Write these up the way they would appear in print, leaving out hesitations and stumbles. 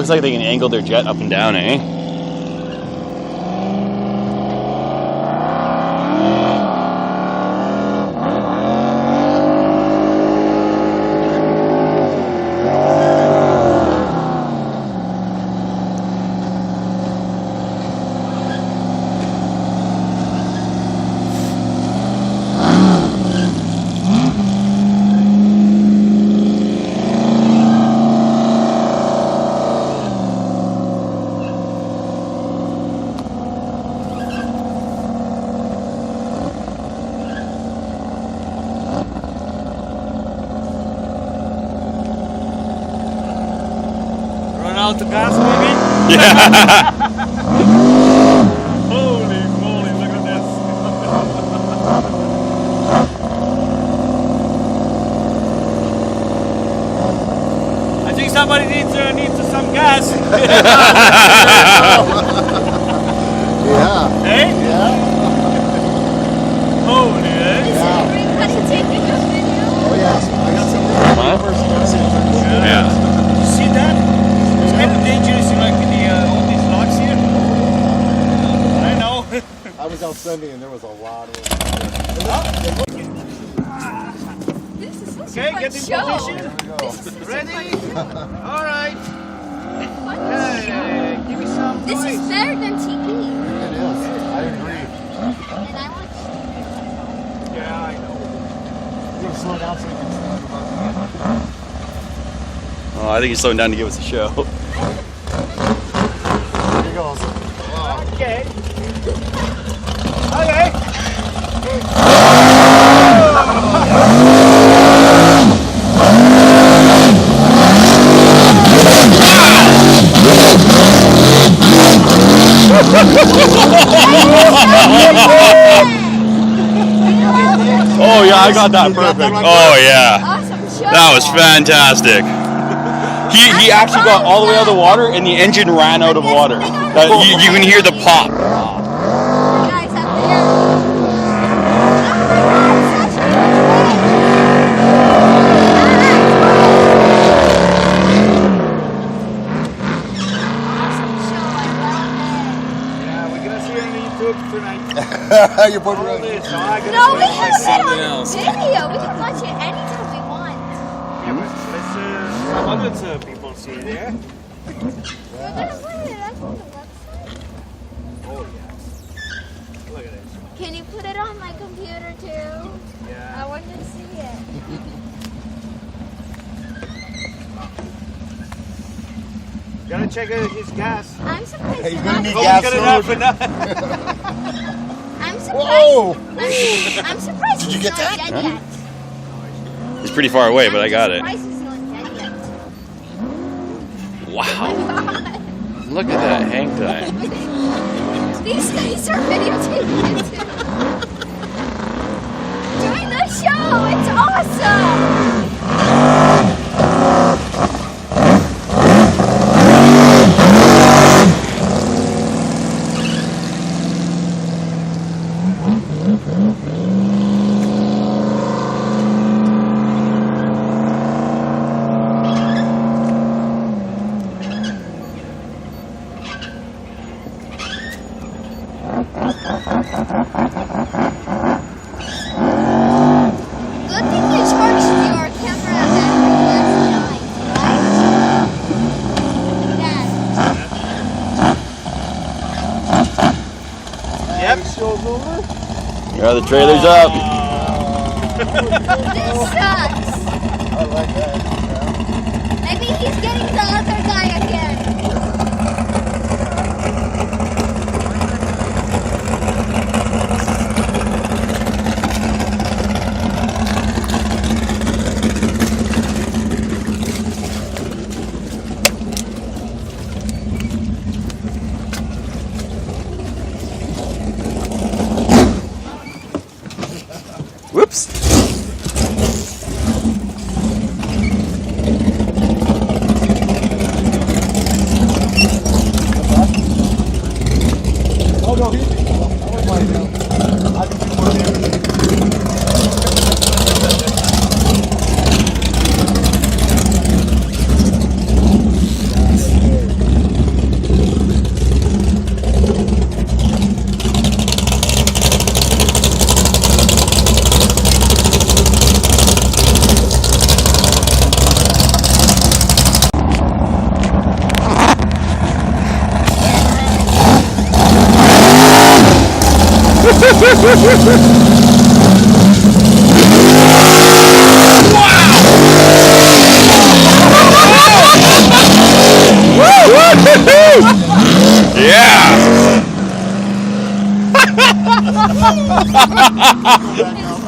looks like they can angle their jet up and down, eh? Out the gas, maybe? Yeah. Holy moly, look at this. I think somebody needs some gas. Yeah. Hey? Yeah. Holy, eh? Yeah. Everybody taking a video? Oh yes. I got some Yeah. Did you see that? It's kind of dangerous, you know, like all these locks here. I know. I was out Sunday and there was a lot of them. This is such Okay, a fun get in show. position. There we go. This is such Ready? a fun show. All right. Fun Hey, show. give me some This noise. is better than TV. It is. I agree. And I watch Yeah, I know. You gotta slow down so you can talk about that. Oh, I think he's slowing down to give us a show. Here he goes. Okay. Okay. Oh yeah, I got that perfect. Oh yeah, awesome show. that was fantastic. He actually got all the way out of the water, and the engine ran out of water. You can hear the pop. Guys up there. Awesome show. I love Yeah, we're gonna see it on YouTube tonight. You're both All right. this. So I it. gotta No, we watch have myself. it on video. We can watch it anytime we want. Yeah, but let's some other people see it, yeah? We're gonna put it up on the website. Oh, yeah. Look at this. Can you put it on my computer too? Yeah. I want to see it. Gotta check his gas. I'm surprised Hey, you're you're gonna not need Hope gas you got enough food. enough. I'm surprised. Whoa! I'm surprised Did you he's get not that? dead Huh? yet. He's pretty far away, but I got I'm it. surprised he's not dead yet. Wow, look at that hang time. These guys are videotaping it too. Doing the show. It's awesome. Good thing you charged your camera battery last night, right? Dad. Yep. Show's over. Yeah, the trailer's up. This sucks. I like that. Maybe he's getting the other guy again. Whoops. Yeah.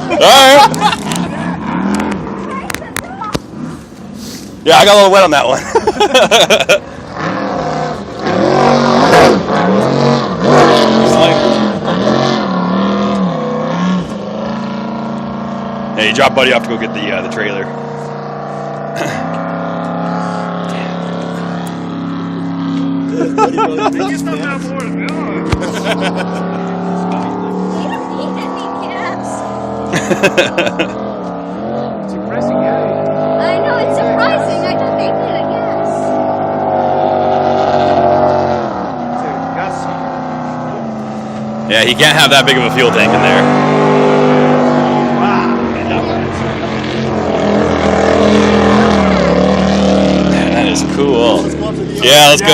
All right. Yeah, I got a little wet on that one. Hey, drop Buddy off to go get the trailer. Just not that more to go. You don't need any gas. It's impressive, yeah. I know, it's surprising. I thought they needed gas. Yeah, he can't have that big of a fuel tank in there. That is cool. Yeah, let's go.